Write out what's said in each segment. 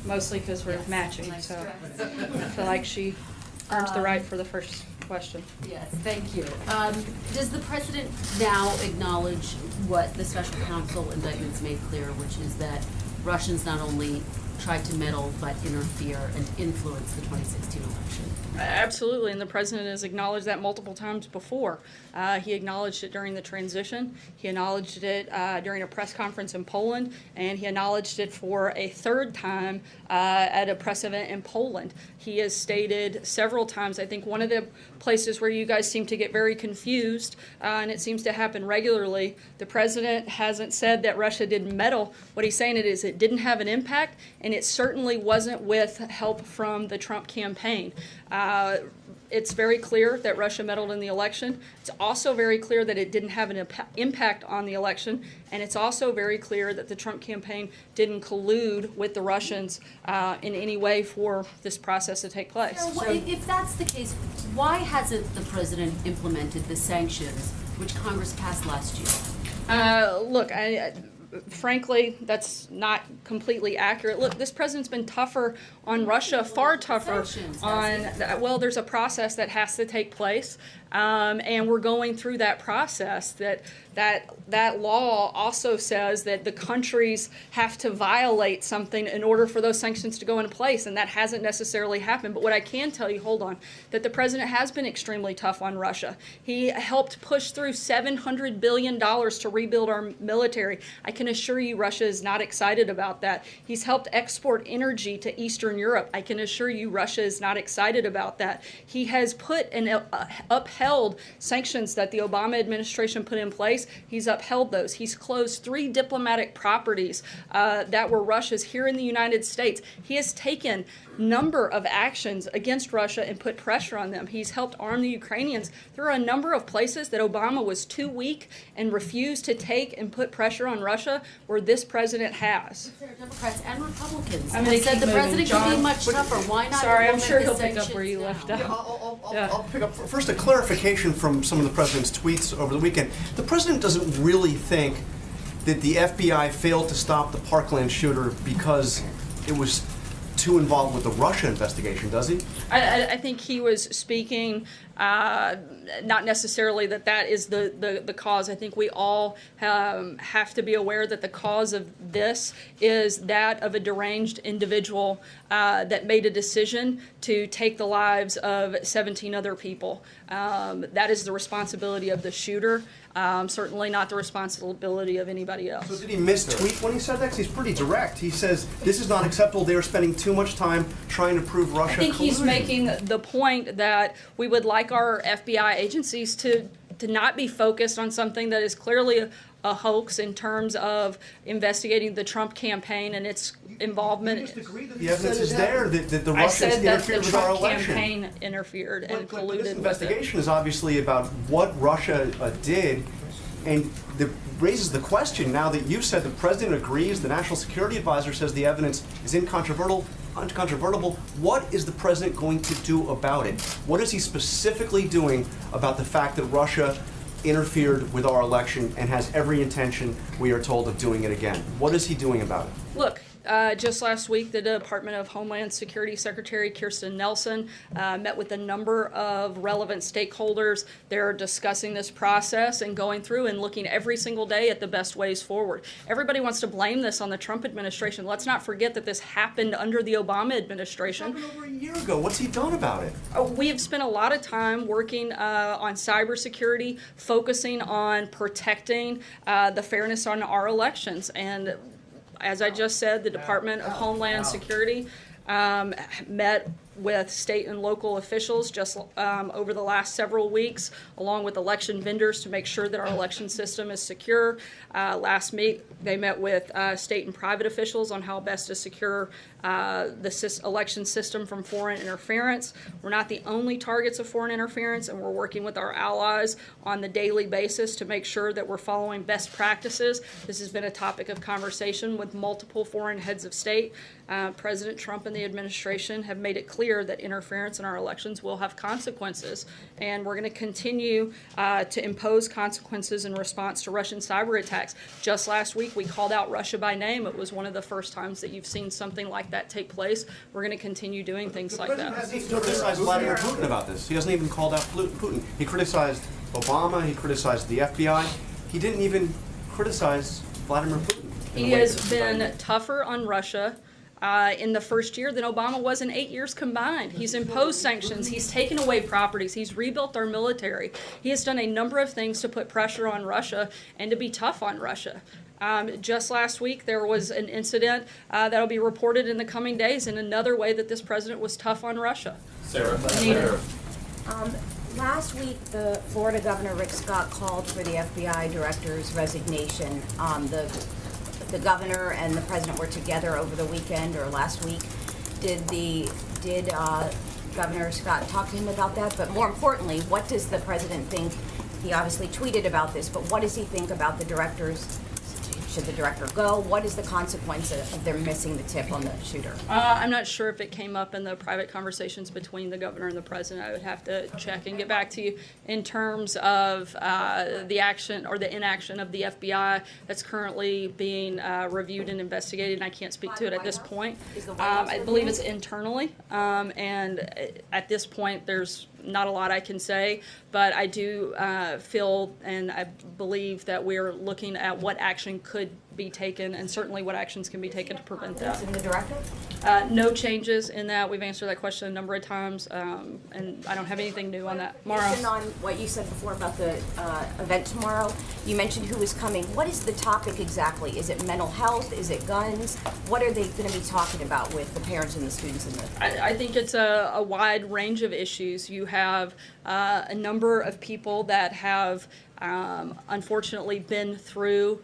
mostly because we're matching, so I feel like she earns the right for the first question. Yes, thank you. Does the president now acknowledge what the special counsel indictments made clear, which is that Russians not only tried to meddle but interfere and influence the 2016 election? Absolutely, and the president has acknowledged that multiple times before. He acknowledged it during the transition, he acknowledged it during a press conference in Poland, and he acknowledged it for a third time at a press event in Poland. He has stated several times, I think one of the places where you guys seem to get very confused, and it seems to happen regularly, the president hasn't said that Russia didn't meddle. What he's saying is it didn't have an impact, and it certainly wasn't with help from the Trump campaign. It's very clear that Russia meddled in the election. It's also very clear that it didn't have an impact on the election, and it's also very clear that the Trump campaign didn't collude with the Russians in any way for this process to take place. So, if that's the case, why hasn't the president implemented the sanctions which Congress passed last year? Look, frankly, that's not completely accurate. Look, this president's been tougher on Russia, far tougher on, well, there's a process that has to take place, and we're going through that process. That law also says that the countries have to violate something in order for those sanctions to go into place, and that hasn't necessarily happened. But what I can tell you, hold on, that the president has been extremely tough on Russia. He helped push through $700 billion to rebuild our military. I can assure you Russia is not excited about that. He's helped export energy to Eastern Europe. I can assure you Russia is not excited about that. He has put and upheld sanctions that the Obama administration put in place. He's upheld those. He's closed 3 diplomatic properties that were Russia's here in the United States. He has taken number of actions against Russia and put pressure on them. He's helped arm the Ukrainians. There are a number of places that Obama was too weak and refused to take and put pressure on Russia where this president has. There are Democrats and Republicans. I'm going to said the president could be much tougher. Why not? Sorry, I'm sure he'll pick up where you left off. I'll pick up first a clarification from some of the president's tweets over the weekend. The president doesn't really think that the FBI failed to stop the Parkland shooter because it was too involved with the Russia investigation, does he? I think he was speaking not necessarily that is the cause. I think we all have to be aware that the cause of this is that of a deranged individual that made a decision to take the lives of 17 other people. That is the responsibility of the shooter, certainly not the responsibility of anybody else. So did he mistweet when he said that? 'Cause he's pretty direct. He says, this is not acceptable. They are spending too much time trying to prove Russia I think he's collusion. making the point that we would like our FBI agencies to not be focused on something that is clearly a hoax in terms of investigating the Trump campaign and its involvement. You just agree that the evidence is there that the Russians interfered with our election. I said that the Trump campaign interfered and colluded with it. This investigation is obviously about what Russia did, and it raises the question now that you've said the president agrees, the National Security Advisor says the evidence is incontrovertible. What is the president going to do about it? What is he specifically doing about the fact that Russia interfered with our election and has every intention, we are told, of doing it again? What is he doing about it? Look, just last week, the Department of Homeland Security Secretary Kirstjen Nielsen met with a number of relevant stakeholders. They're discussing this process and going through and looking every single day at the best ways forward. Everybody wants to blame this on the Trump administration. Let's not forget that this happened under the Obama administration. It happened over a year ago. What's he done about it? We have spent a lot of time working on cybersecurity, focusing on protecting the fairness on our elections. And as I just said, the Department of Homeland Security met with state and local officials just over the last several weeks, along with election vendors to make sure that our election system is secure. Last week, they met with state and private officials on how best to secure the election system from foreign interference. We're not the only targets of foreign interference, and we're working with our allies on the daily basis to make sure that we're following best practices. This has been a topic of conversation with multiple foreign heads of state. President Trump and the administration have made it clear clear that interference in our elections will have consequences, and we're going to continue to impose consequences in response to Russian cyber attacks. Just last week, we called out Russia by name. It was one of the first times that you've seen something like that take place. We're going to continue doing things like that. The president hasn't criticized Vladimir Putin about this. He hasn't even called out Putin. He criticized Obama. He criticized the FBI. He didn't even criticize Vladimir Putin. He has been tougher on Russia in the first year than Obama was in 8 years combined. He's imposed sanctions. He's taken away properties. He's rebuilt our military. He has done a number of things to put pressure on Russia and to be tough on Russia. Just last week, there was an incident that'll be reported in the coming days in another way that this president was tough on Russia. Sarah. Last week, the Florida Governor Rick Scott called for the FBI director's resignation. The governor and the president were together over the weekend or last week. Did Governor Scott talk to him about that? But more importantly, what does the president think? He obviously tweeted about this, but what does he think about the directors? Should the director go? What is the consequence of them missing the tip on the shooter? I'm not sure if it came up in the private conversations between the governor and the president. I would have to check and get back to you. In terms of the action or the inaction of the FBI that's currently being reviewed and investigated, and I can't speak to it at this point. I believe it's internally, and at this point there's not a lot I can say, but I do feel and I believe that we're looking at what action could be taken and certainly what actions can be taken to prevent that. In the director? No changes in that. We've answered that question a number of times, and I don't have anything new on that. Mara? Based on what you said before about the event tomorrow, you mentioned who is coming. What is the topic exactly? Is it mental health? Is it guns? What are they going to be talking about with the parents and the students in the... I think it's a wide range of issues. You have a number of people that have unfortunately been through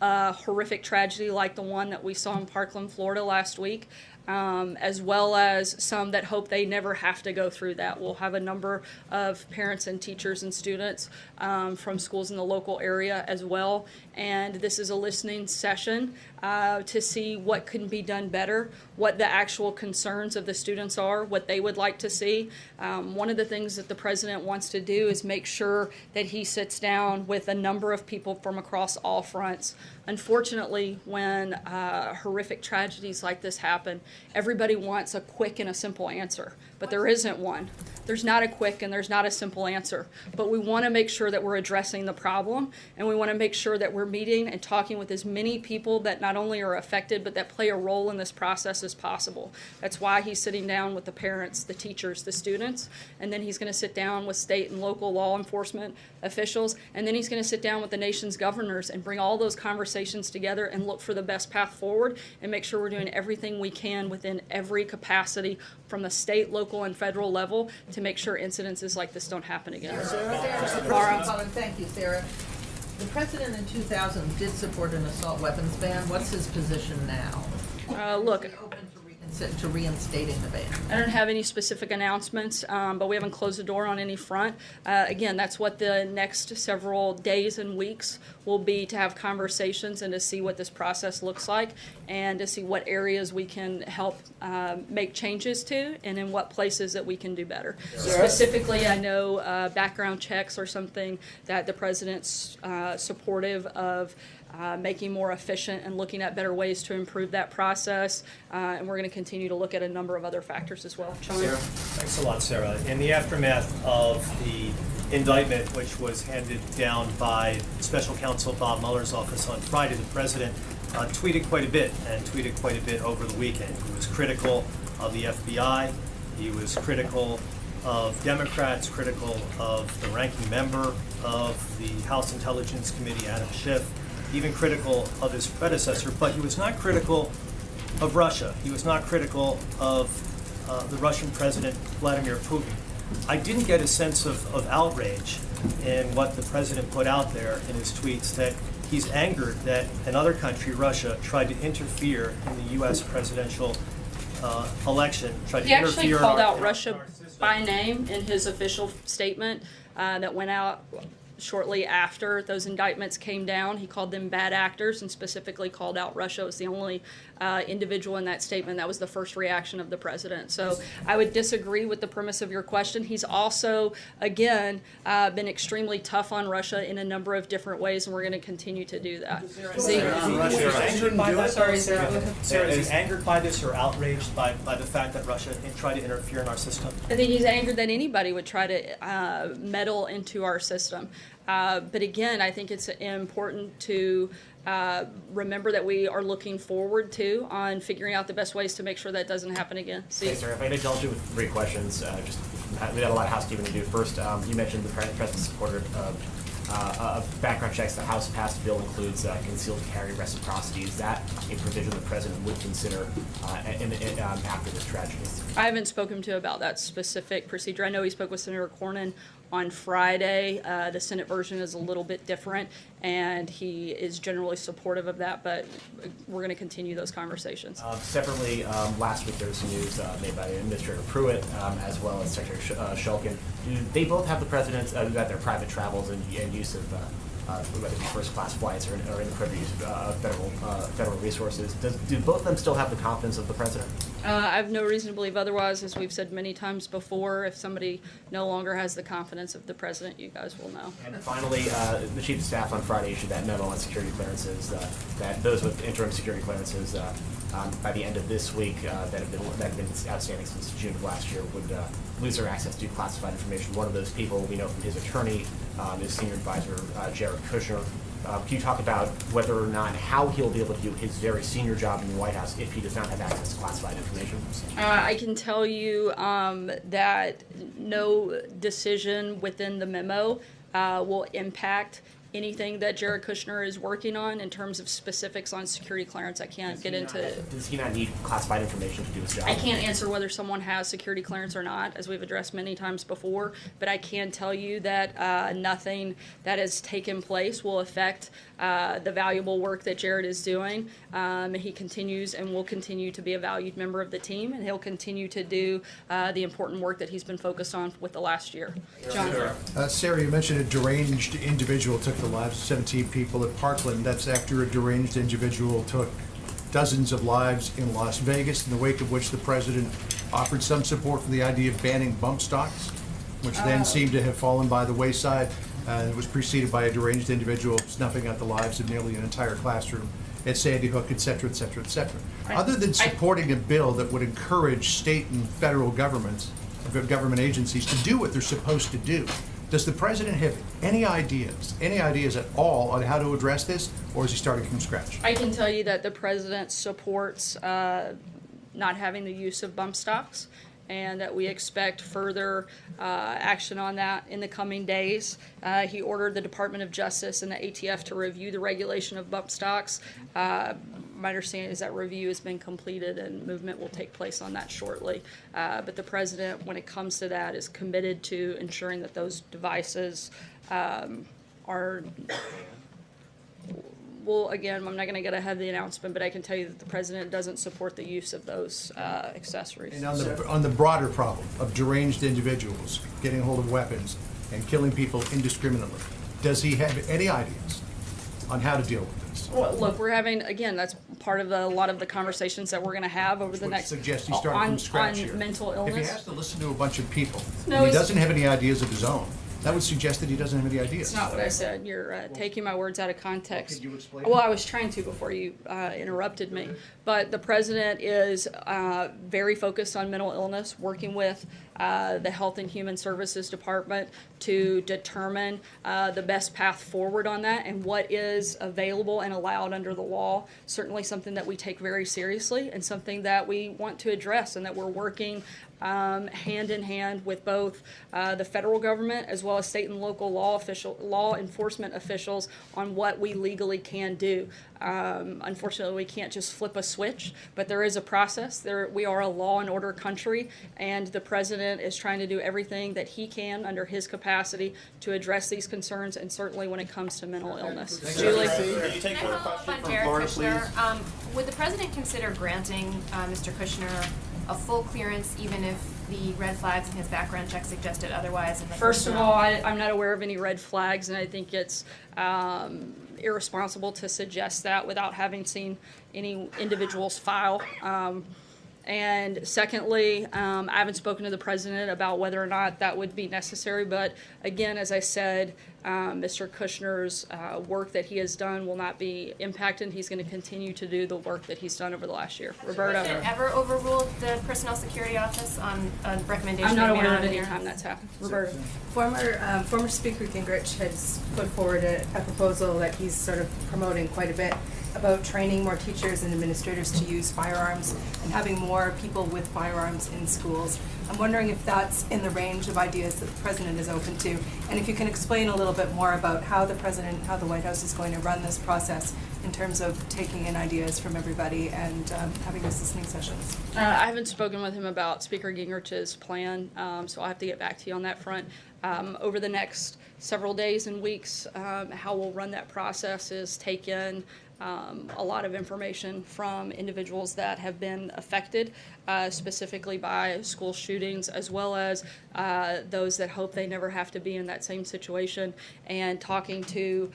a horrific tragedy like the one that we saw in Parkland, Florida last week, as well as some that hope they never have to go through that. We'll have a number of parents and teachers and students from schools in the local area as well. And this is a listening session to see what can be done better, what the actual concerns of the students are, what they would like to see. One of the things that the president wants to do is make sure that he sits down with a number of people from across all fronts. Unfortunately, when horrific tragedies like this happen, everybody wants a quick and a simple answer, but there isn't one. There's not a quick and there's not a simple answer, but we want to make sure that we're addressing the problem, and we want to make sure that we're meeting and talking with as many people that not only are affected but that play a role in this process as possible. That's why he's sitting down with the parents, the teachers, the students, and then he's going to sit down with state and local law enforcement officials, and then he's going to sit down with the nation's governors and bring all those conversations together and look for the best path forward and make sure we're doing everything we can within every capacity from the state, local, and federal level to make sure incidences like this don't happen again. Thank you, Sarah. The president in 2000 did support an assault weapons ban. What's his position now? Look, Is he open to reinstating the ban? I don't have any specific announcements, but we haven't closed the door on any front. Again, that's what the next several days and weeks will be, to have conversations and to see what this process looks like and to see what areas we can help make changes to and in what places that we can do better. Specifically, I know background checks are something that the president's supportive of, making more efficient and looking at better ways to improve that process. And we're going to continue to look at a number of other factors as well. Sean? Thanks a lot, Sarah. In the aftermath of the indictment, which was handed down by Special Counsel Bob Mueller's office on Friday, the president tweeted quite a bit, and tweeted quite a bit over the weekend. He was critical of the FBI. He was critical of Democrats, critical of the ranking member of the House Intelligence Committee, Adam Schiff, even critical of his predecessor, but he was not critical of Russia. He was not critical of the Russian president, Vladimir Putin. I didn't get a sense of outrage in what the president put out there in his tweets, that he's angered that another country, Russia, tried to interfere in the U.S. presidential election. He actually called out Russia by name in his official statement that went out shortly after those indictments came down. He called them bad actors and specifically called out Russia. It was the only individual in that statement. That was the first reaction of the president. So I would disagree with the premise of your question. He's also, again, been extremely tough on Russia in a number of different ways, and we're going to continue to do that. Sarah, is he angered by this or outraged by the fact that Russia tried to interfere in our system? I think he's angered that anybody would try to meddle into our system. But again, I think it's important to remember that we are looking forward to on figuring out the best ways to make sure that doesn't happen again. Thanks, sir. If I could indulge you with 3 questions, we got a lot of housekeeping to do. First, you mentioned the president's supporter of background checks. The House passed bill includes concealed carry reciprocity. Is that a provision the president would consider after this tragedy? I haven't spoken to about that specific procedure. I know he spoke with Senator Cornyn on Friday. The Senate version is a little bit different, and he is generally supportive of that, but we're going to continue those conversations. Separately, last week there was some news made by Administrator Pruitt as well as Secretary Shulkin. Do they both have the president's about their private travels and use of whether it be first-class flights or inappropriate use of federal resources? Do both of them still have the confidence of the president? I have no reason to believe otherwise. As we've said many times before, if somebody no longer has the confidence of the president, you guys will know. And finally, the Chief of Staff on Friday issued that memo on security clearances, that those with interim security clearances by the end of this week that have been outstanding since June of last year would lose their access to classified information. One of those people we know from his attorney is Senior Advisor Jared Kushner. Can you talk about whether or not how he'll be able to do his very senior job in the White House if he does not have access to classified information? I can tell you that no decision within the memo will impact anything that Jared Kushner is working on in terms of specifics on security clearance. I can't get into. Does he not need classified information to do his job? I can't answer whether someone has security clearance or not, as we've addressed many times before, but I can tell you that nothing that has taken place will affect the valuable work that Jared is doing. He continues and will continue to be a valued member of the team, and he'll continue to do the important work that he's been focused on with the last year. John. Sarah, you mentioned a deranged individual took the lives of 17 people at Parkland. That's after a deranged individual took dozens of lives in Las Vegas, in the wake of which the president offered some support for the idea of banning bump stocks, which then seemed to have fallen by the wayside. It was preceded by a deranged individual snuffing out the lives of nearly an entire classroom at Sandy Hook, et cetera, et cetera, et cetera. Other than supporting a bill that would encourage state and federal government agencies to do what they're supposed to do, does the president have any ideas at all on how to address this, or is he starting from scratch? I can tell you that the president supports not having the use of bump stocks, and that we expect further action on that in the coming days. He ordered the Department of Justice and the ATF to review the regulation of bump stocks. My understanding is that review has been completed and movement will take place on that shortly. But the president, when it comes to that, is committed to ensuring that those devices are. Well, again, I'm not going to get ahead of the announcement, but I can tell you that the president doesn't support the use of those accessories. And on the broader problem of deranged individuals getting hold of weapons and killing people indiscriminately, does he have any ideas on how to deal with this? Well, look, we're having, again, that's part of a lot of the conversations that we're going to have over the next Suggest he started from scratch here. On mental illness. If he has to listen to a bunch of people, No, and he he's- doesn't have any ideas of his own, that would suggest that he doesn't have any ideas. It's not what I said. You're taking my words out of context. Could you explain? Well, I was trying to before you interrupted me. But the president is very focused on mental illness, working with the Health and Human Services Department to determine the best path forward on that and what is available and allowed under the law. Certainly something that we take very seriously and something that we want to address, and that we're working hand in hand with both the federal government as well as state and local law enforcement officials on what we legally can do. Unfortunately, we can't just flip a switch, but there is a process. We are a law and order country, and the president is trying to do everything that he can under his capacity to address these concerns, and certainly when it comes to mental illness. Julie? Can you take one question from Jared Kushner? Would the president consider granting Mr. Kushner a full clearance even if the red flags in his background check suggested otherwise? First of all, I'm not aware of any red flags, and I think it's irresponsible to suggest that without having seen any individual's file. And secondly, I haven't spoken to the president about whether or not that would be necessary, but again, as I said, Mr. Kushner's work that he has done will not be impacted. He's going to continue to do the work that he's done over the last year. Roberta? Has the president ever overruled the Personnel Security Office on a recommendation? I'm not they made aware on of any their- time that's happened. Roberta? Former Speaker Gingrich has put forward a proposal that he's sort of promoting quite a bit about training more teachers and administrators to use firearms and having more people with firearms in schools. I'm wondering if that's in the range of ideas that the president is open to, and if you can explain a little bit more about how the White House is going to run this process in terms of taking in ideas from everybody and having these listening sessions. I haven't spoken with him about Speaker Gingrich's plan, so I'll have to get back to you on that front. Over the next several days and weeks, how we'll run that process is take in a lot of information from individuals that have been affected, specifically by school shootings, as well as those that hope they never have to be in that same situation, and talking to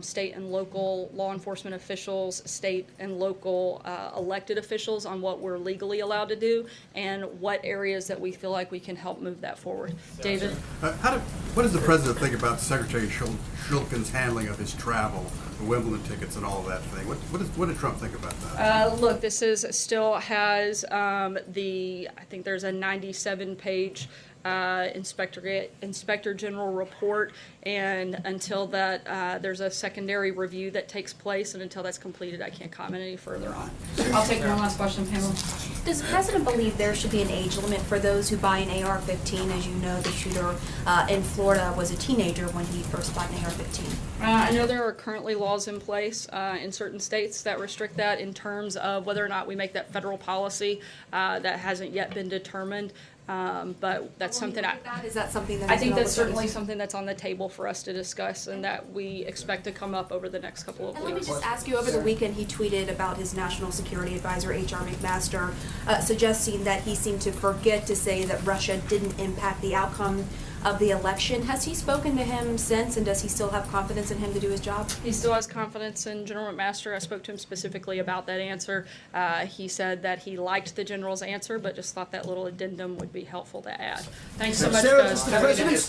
state and local law enforcement officials, state and local elected officials on what we're legally allowed to do and what areas that we feel like we can help move that forward. David? What does the president think about Secretary Shulkin's handling of his travel, the Wimbledon tickets and all of that thing? What did Trump think about that? Look, this is still has I think there's a 97-page Inspector General report, and until that there's a secondary review that takes place, and until that's completed, I can't comment any further on. I'll take one last question, Pamela. Does the president believe there should be an age limit for those who buy an AR-15? As you know, the shooter in Florida was a teenager when he first bought an AR-15. I know there are currently laws in place in certain states that restrict that in terms of whether or not we make that federal policy. That hasn't yet been determined. But that's something Is that something that I think that's certainly something that's on the table for us to discuss and that we expect to come up over the next couple of And let me weeks. just ask you, over the weekend he tweeted about his National Security Advisor, H.R. McMaster, suggesting that he seemed to forget to say that Russia didn't impact the outcome of the election. Has he spoken to him since, and does he still have confidence in him to do his job? He still has confidence in General McMaster. I spoke to him specifically about that answer. He said that he liked the general's answer, but just thought that little addendum would be helpful to add. Thanks so much, guys.